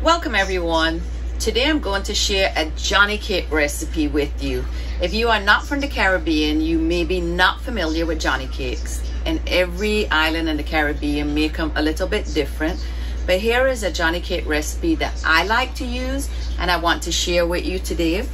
Welcome everyone. Today I'm going to share a Johnny cake recipe with you. If you are not from the Caribbean, you may be not familiar with Johnny cakes. And every island in the Caribbean make them a little bit different. But here is a Johnny cake recipe that I like to use and I want to share with you today.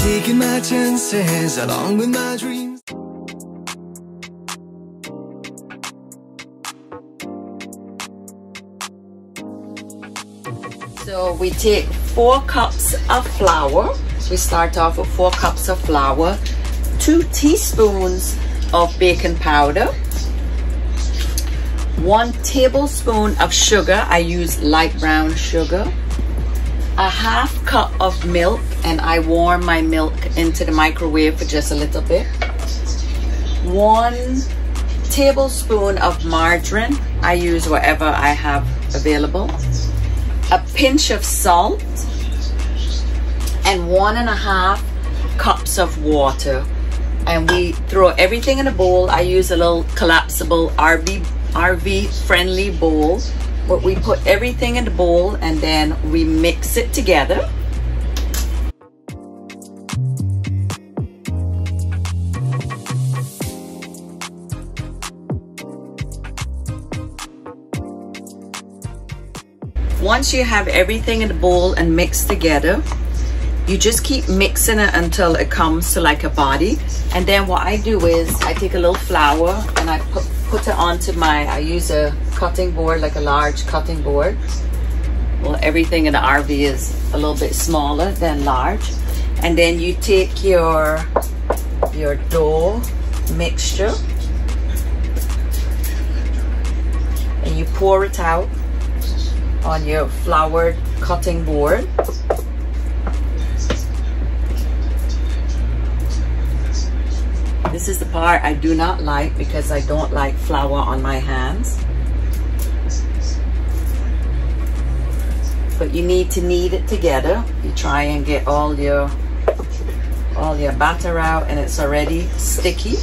Taking my chances along with my dreams. So we take 4 cups of flour. We start off with 4 cups of flour, 2 teaspoons of baking powder, 1 tablespoon of sugar. I use light brown sugar, a 1/2 cup of milk, and I warm my milk into the microwave for just a little bit. 1 tablespoon of margarine. I use whatever I have available. A pinch of salt and 1.5 cups of water. And we throw everything in a bowl. I use a little collapsible RV friendly bowl. But we put everything in the bowl and then we mix it together. Once you have everything in the bowl and mixed together, you just keep mixing it until it comes to like a body. And then what I do is I take a little flour and I put it onto I use a cutting board, like a large cutting board. Well, everything in the RV is a little bit smaller than large. And then you take your dough mixture and you pour it out on your floured cutting board. This is the part I do not like because I don't like flour on my hands. But you need to knead it together. You try and get all your batter out and it's already sticky.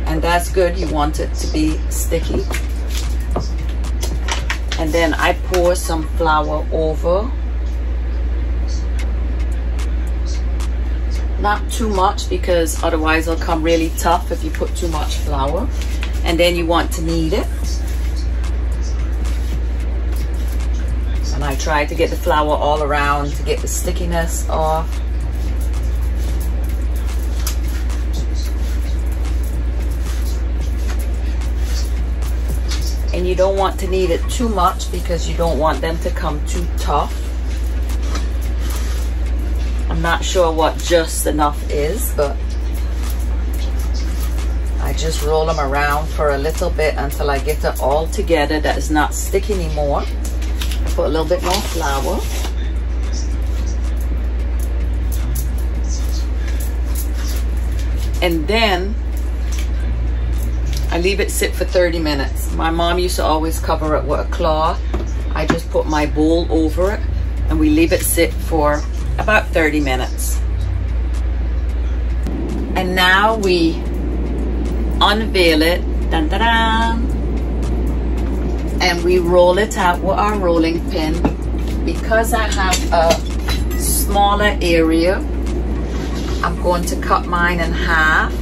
And that's good, you want it to be sticky. And then I pour some flour over. Not too much because otherwise it'll come really tough if you put too much flour. And then you want to knead it. And I try to get the flour all around to get the stickiness off. And you don't want to knead it too much because you don't want them to come too tough. I'm not sure what just enough is, but I just roll them around for a little bit until I get it all together that is not sticky anymore. I put a little bit more flour. And then I leave it sit for 30 minutes. My mom used to always cover it with a cloth. I just put my bowl over it and we leave it sit for about 30 minutes. And now we unveil it, dun, dun, dun, and we roll it out with our rolling pin. Because I have a smaller area, I'm going to cut mine in half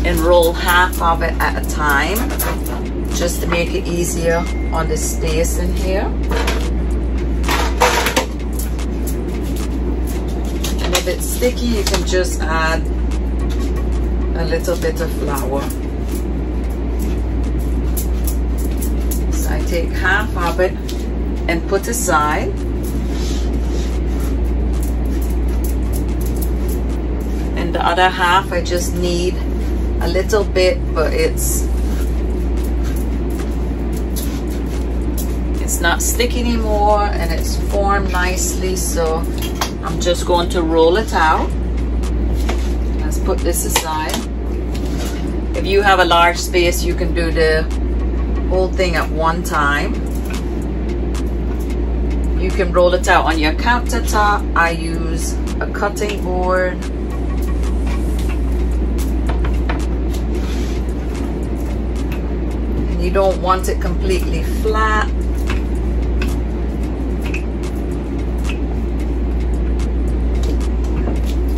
and roll half of it at a time just to make it easier on the space in here. If it's sticky, you can just add a little bit of flour. So I take half of it and put aside. And the other half I just knead a little bit, but it's not sticky anymore and it's formed nicely, so I'm just going to roll it out. Let's put this aside. If you have a large space, you can do the whole thing at one time. You can roll it out on your countertop. I use a cutting board. And you don't want it completely flat.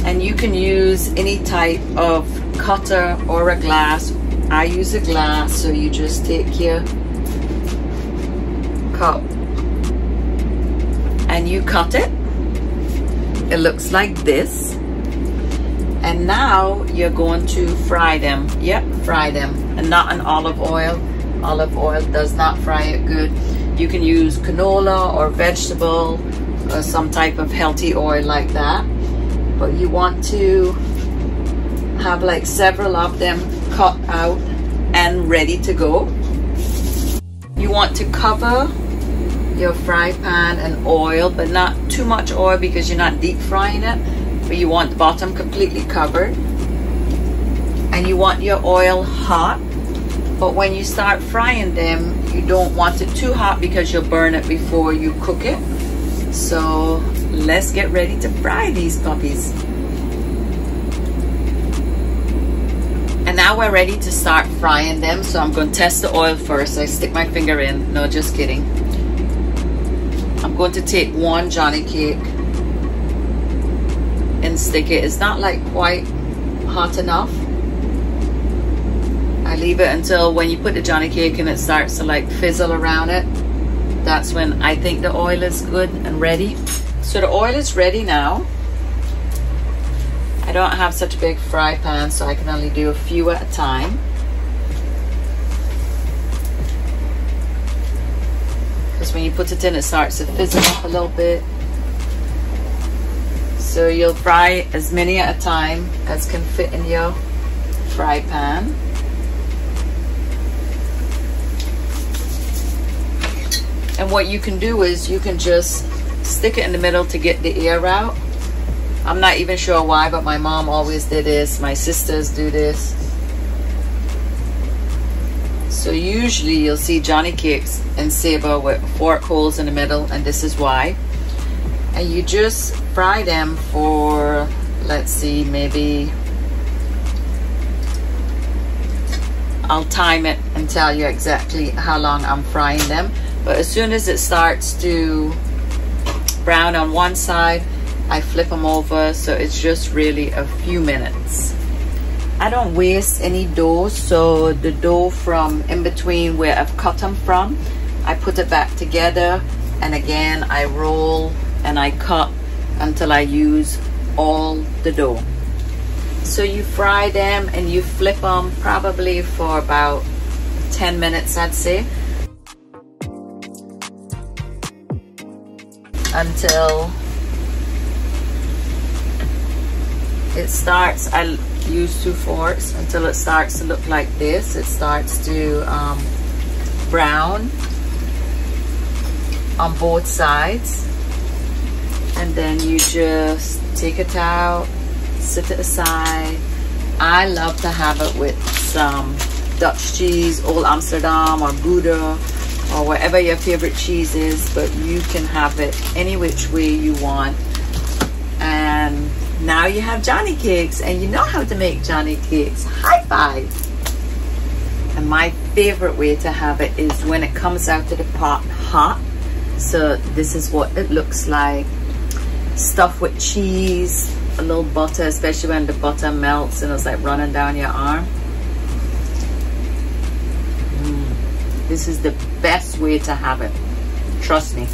And you can use any type of cutter or a glass. I use a glass, so you just take your cup and you cut it. It looks like this. And now you're going to fry them. Yep, fry them. And not in olive oil. Olive oil does not fry it good. You can use canola or vegetable or some type of healthy oil like that. But you want to have like several of them cut out and ready to go. You want to cover your fry pan in oil, but not too much oil because you're not deep frying it, but you want the bottom completely covered. And you want your oil hot, but when you start frying them, you don't want it too hot because you'll burn it before you cook it. So let's get ready to fry these puppies. And now we're ready to start frying them. So I'm going to test the oil first. I stick my finger in. No, just kidding. I'm going to take one Johnny cake and stick it. It's not like quite hot enough. I leave it until when you put the Johnny cake and it starts to like fizzle around it. That's when I think the oil is good and ready. So the oil is ready now. I don't have such a big fry pan, so I can only do a few at a time. Because when you put it in, it starts to fizzle up a little bit. So you'll fry as many at a time as can fit in your fry pan. And what you can do is you can just stick it in the middle to get the air out. I'm not even sure why, but my mom always did this. My sisters do this. So usually you'll see Johnny cakes and Saba with fork holes in the middle, and this is why. And you just fry them for, let's see, maybe, I'll time it and tell you exactly how long I'm frying them. But as soon as it starts to brown on one side, I flip them over, so it's just really a few minutes. I don't waste any dough, so the dough from in between where I've cut them from, I put it back together, and again I roll and I cut until I use all the dough. So you fry them and you flip them probably for about 10 minutes, I'd say, until it starts. I use 2 forks until it starts to look like this. It starts to brown on both sides, and then you just take it out, sit it aside. I love to have it with some Dutch cheese, Old Amsterdam or Gouda, or whatever your favorite cheese is, but you can have it any which way you want. And now you have Johnny cakes, and you know how to make Johnny cakes. High five! And my favorite way to have it is when it comes out of the pot hot. So this is what it looks like. Stuffed with cheese, a little butter, especially when the butter melts and it's like running down your arm. This is the best way to have it. Trust me.